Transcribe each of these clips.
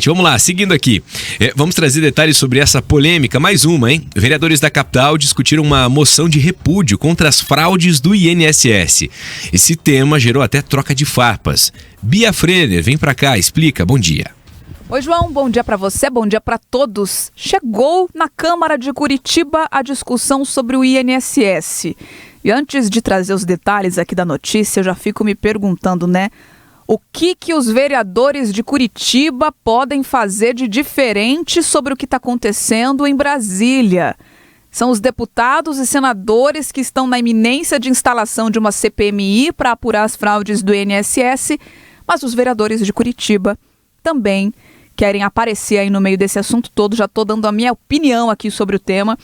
gente. Vamos lá, seguindo aqui. Vamos trazer detalhes sobre essa polêmica. Mais uma, hein? Vereadores da capital discutiram uma moção de repúdio contra as fraudes do INSS. Esse tema gerou até troca de farpas. Bia Frener, vem pra cá, explica. Bom dia. Oi, João, bom dia para você, bom dia para todos. Chegou na Câmara de Curitiba a discussão sobre o INSS. E antes de trazer os detalhes aqui da notícia, eu já fico me perguntando, né? O que os vereadores de Curitiba podem fazer de diferente sobre o que está acontecendo em Brasília? São os deputados e senadores que estão na iminência de instalação de uma CPMI para apurar as fraudes do INSS, mas os vereadores de Curitiba também querem aparecer aí no meio desse assunto todo. Já estou dando a minha opinião aqui sobre o tema.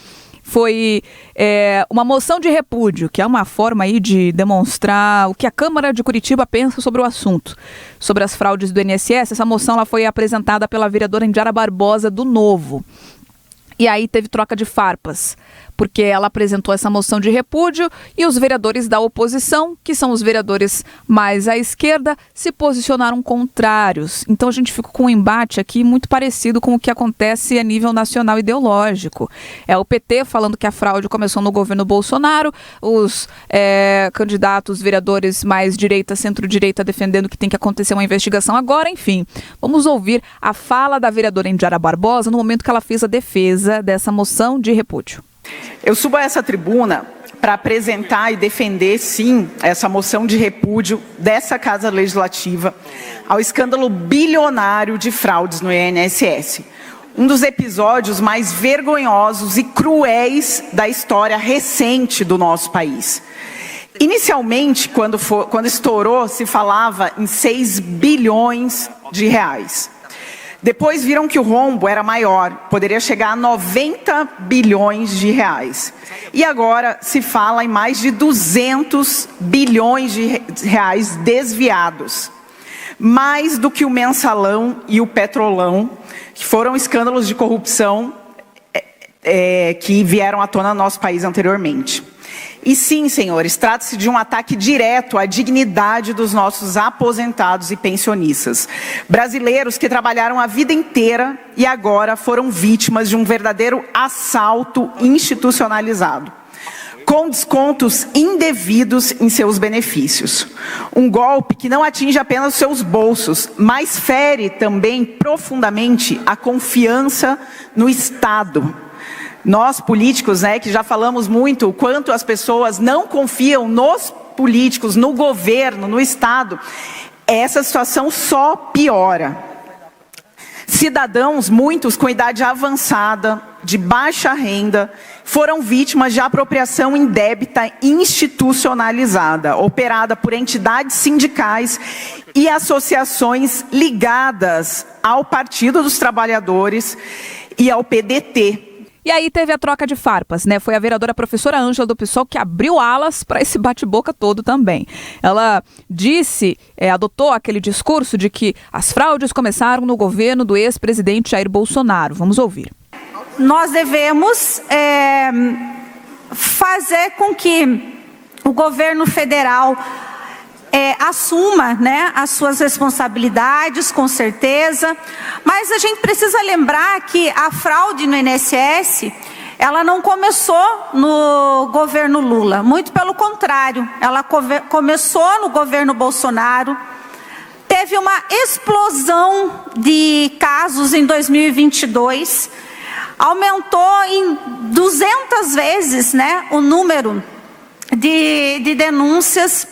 Foi uma moção de repúdio, que é uma forma aí de demonstrar o que a Câmara de Curitiba pensa sobre o assunto, sobre as fraudes do INSS. Essa moção ela foi apresentada pela vereadora Indiara Barbosa, do Novo. E aí teve troca de farpas, porque ela apresentou essa moção de repúdio e os vereadores da oposição, que são os vereadores mais à esquerda, se posicionaram contrários. Então a gente fica com um embate aqui muito parecido com o que acontece a nível nacional ideológico. É o PT falando que a fraude começou no governo Bolsonaro, os candidatos, vereadores mais direita, centro-direita defendendo que tem que acontecer uma investigação agora, enfim. Vamos ouvir a fala da vereadora Indiara Barbosa no momento que ela fez a defesa dessa moção de repúdio. Eu subo a essa tribuna para apresentar e defender, sim, essa moção de repúdio dessa Casa Legislativa ao escândalo bilionário de fraudes no INSS. Um dos episódios mais vergonhosos e cruéis da história recente do nosso país. Inicialmente, quando estourou, se falava em 6 bilhões de reais. Depois viram que o rombo era maior, poderia chegar a 90 bilhões de reais. E agora se fala em mais de 200 bilhões de reais desviados. Mais do que o Mensalão e o Petrolão, que foram escândalos de corrupção que vieram à tona no nosso país anteriormente. E sim, senhores, trata-se de um ataque direto à dignidade dos nossos aposentados e pensionistas. Brasileiros que trabalharam a vida inteira e agora foram vítimas de um verdadeiro assalto institucionalizado, com descontos indevidos em seus benefícios. Um golpe que não atinge apenas seus bolsos, mas fere também profundamente a confiança no Estado. Nós, políticos, que já falamos muito o quanto as pessoas não confiam nos políticos, no governo, no Estado, essa situação só piora. Cidadãos, muitos com idade avançada, de baixa renda, foram vítimas de apropriação indébita institucionalizada, operada por entidades sindicais e associações ligadas ao Partido dos Trabalhadores e ao PDT. E aí teve a troca de farpas, né? Foi a vereadora professora Ângela do PSOL que abriu alas para esse bate-boca todo também. Ela disse, adotou aquele discurso de que as fraudes começaram no governo do ex-presidente Jair Bolsonaro. Vamos ouvir. Nós devemos fazer com que o governo federal assuma, né, as suas responsabilidades, com certeza, mas a gente precisa lembrar que a fraude no INSS, ela não começou no governo Lula, muito pelo contrário, ela começou no governo Bolsonaro. Teve uma explosão de casos em 2022, aumentou em 200 vezes, né, o número de denúncias.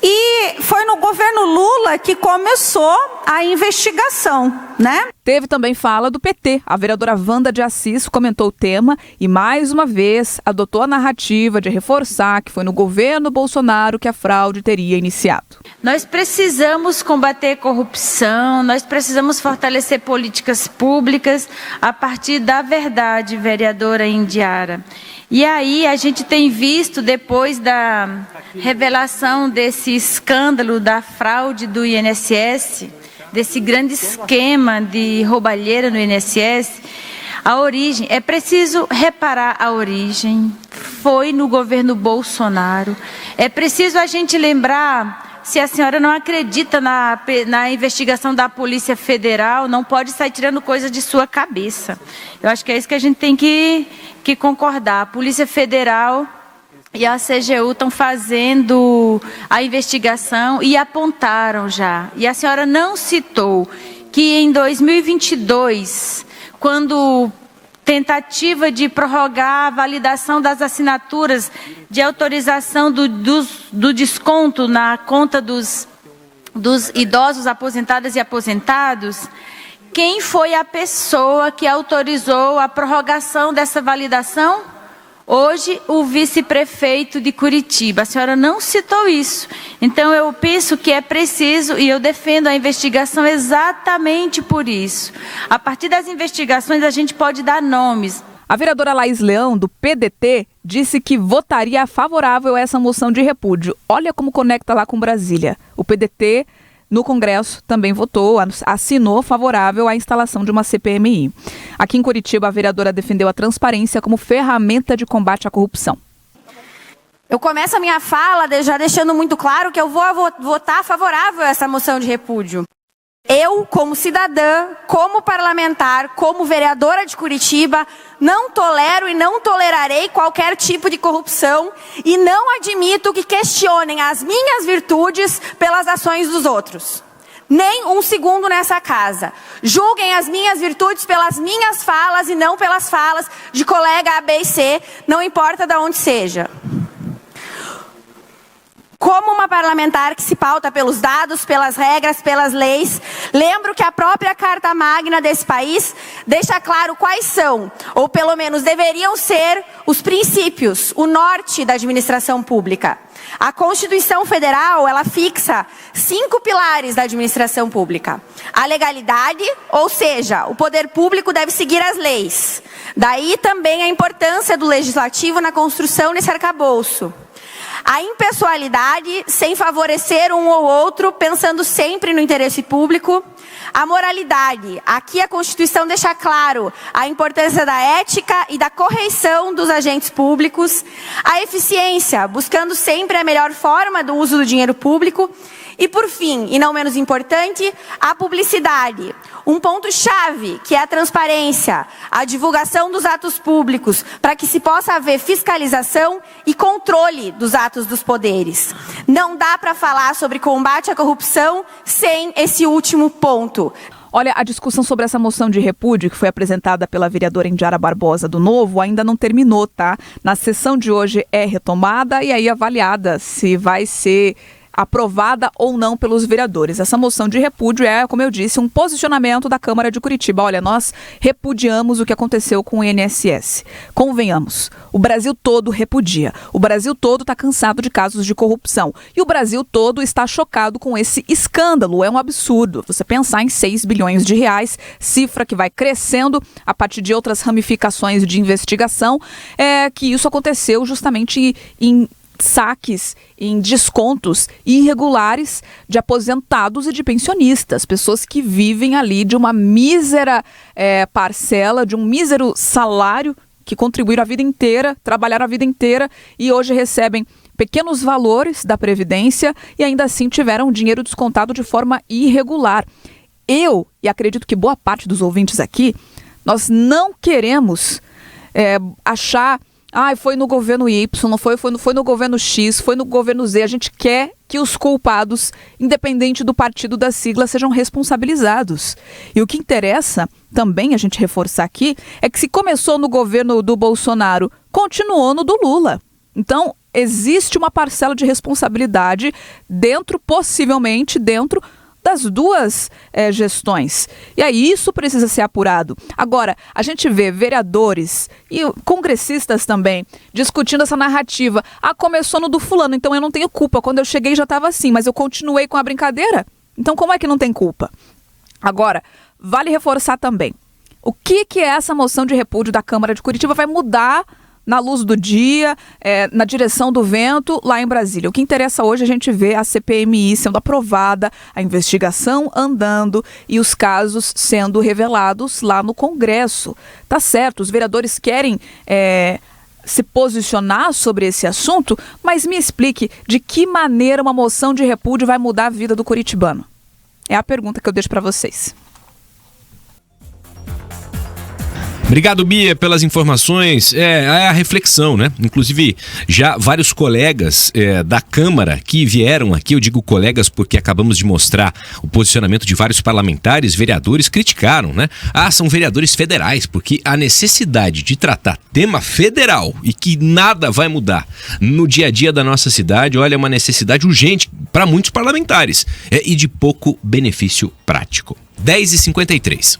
E foi no governo Lula que começou a investigação, né? Teve também fala do PT. A vereadora Wanda de Assis comentou o tema e, mais uma vez, adotou a narrativa de reforçar que foi no governo Bolsonaro que a fraude teria iniciado. Nós precisamos combater corrupção, nós precisamos fortalecer políticas públicas a partir da verdade, vereadora Indiara. E aí a gente tem visto, depois da revelação desse escândalo da fraude do INSS, desse grande esquema de roubalheira no INSS, a origem, é preciso reparar a origem, foi no governo Bolsonaro. É preciso a gente lembrar Se a senhora não acredita na investigação da Polícia Federal, não pode sair tirando coisa de sua cabeça. Eu acho que é isso que a gente tem que concordar. A Polícia Federal e a CGU estão fazendo a investigação e apontaram já. E a senhora não citou que em 2022, quando tentativa de prorrogar a validação das assinaturas de autorização do desconto na conta dos idosos aposentadas e aposentados, quem foi a pessoa que autorizou a prorrogação dessa validação? Hoje, o vice-prefeito de Curitiba. A senhora não citou isso. Então, eu penso que é preciso, e eu defendo a investigação exatamente por isso. A partir das investigações, a gente pode dar nomes. A vereadora Laís Leão, do PDT, disse que votaria favorável a essa moção de repúdio. Olha como conecta lá com Brasília. O PDT, no Congresso, também votou, assinou favorável à instalação de uma CPMI. Aqui em Curitiba, a vereadora defendeu a transparência como ferramenta de combate à corrupção. Eu começo a minha fala já deixando muito claro que eu vou votar favorável a essa moção de repúdio. Eu, como cidadã, como parlamentar, como vereadora de Curitiba, não tolero e não tolerarei qualquer tipo de corrupção e não admito que questionem as minhas virtudes pelas ações dos outros. Nem um segundo nessa casa. Julguem as minhas virtudes pelas minhas falas e não pelas falas de colega A, B e C, não importa de onde seja. Como uma parlamentar que se pauta pelos dados, pelas regras, pelas leis, lembro que a própria Carta Magna desse país deixa claro quais são, ou pelo menos deveriam ser, os princípios, o norte da administração pública. A Constituição Federal, ela fixa 5 pilares da administração pública. A legalidade, ou seja, o poder público deve seguir as leis. Daí também a importância do legislativo na construção desse arcabouço. A impessoalidade, sem favorecer um ou outro, pensando sempre no interesse público. A moralidade, aqui a Constituição deixa claro a importância da ética e da correição dos agentes públicos. A eficiência, buscando sempre a melhor forma do uso do dinheiro público. E por fim, e não menos importante, a publicidade. Um ponto-chave, que é a transparência, a divulgação dos atos públicos, para que se possa haver fiscalização e controle dos atos dos poderes. Não dá para falar sobre combate à corrupção sem esse último ponto. Olha, a discussão sobre essa moção de repúdio que foi apresentada pela vereadora Indiara Barbosa do Novo ainda não terminou, tá? Na sessão de hoje é retomada e aí avaliada se vai ser aprovada ou não pelos vereadores. Essa moção de repúdio é, como eu disse, um posicionamento da Câmara de Curitiba. Olha, nós repudiamos o que aconteceu com o INSS. Convenhamos, o Brasil todo repudia. O Brasil todo está cansado de casos de corrupção. E o Brasil todo está chocado com esse escândalo. É um absurdo você pensar em 6 bilhões de reais, cifra que vai crescendo a partir de outras ramificações de investigação, que isso aconteceu justamente em saques, em descontos irregulares de aposentados e de pensionistas, pessoas que vivem ali de uma mísera parcela, de um mísero salário, que contribuíram a vida inteira, trabalharam a vida inteira e hoje recebem pequenos valores da Previdência e ainda assim tiveram dinheiro descontado de forma irregular. Eu, e acredito que boa parte dos ouvintes aqui, nós não queremos achar foi no governo Y, não foi no governo X, foi no governo Z. A gente quer que os culpados, independente do partido da sigla, sejam responsabilizados. E o que interessa também a gente reforçar aqui é que se começou no governo do Bolsonaro, continuou no do Lula. Então, existe uma parcela de responsabilidade possivelmente dentro das duas gestões. E aí isso precisa ser apurado. Agora, a gente vê vereadores e congressistas também discutindo essa narrativa. Começou no do fulano, então eu não tenho culpa. Quando eu cheguei já estava assim, mas eu continuei com a brincadeira. Então como é que não tem culpa? Agora, vale reforçar também. O que é essa moção de repúdio da Câmara de Curitiba vai mudar na luz do dia, na direção do vento, lá em Brasília. O que interessa hoje é a gente ver a CPMI sendo aprovada, a investigação andando e os casos sendo revelados lá no Congresso. Tá certo, os vereadores querem se posicionar sobre esse assunto, mas me explique de que maneira uma moção de repúdio vai mudar a vida do curitibano. É a pergunta que eu deixo para vocês. Obrigado, Bia, pelas informações. É a reflexão, né? Inclusive, já vários colegas da Câmara que vieram aqui, eu digo colegas porque acabamos de mostrar o posicionamento de vários parlamentares, vereadores, criticaram, né? São vereadores federais, porque a necessidade de tratar tema federal e que nada vai mudar no dia a dia da nossa cidade, olha, é uma necessidade urgente para muitos parlamentares e de pouco benefício prático. 10h53.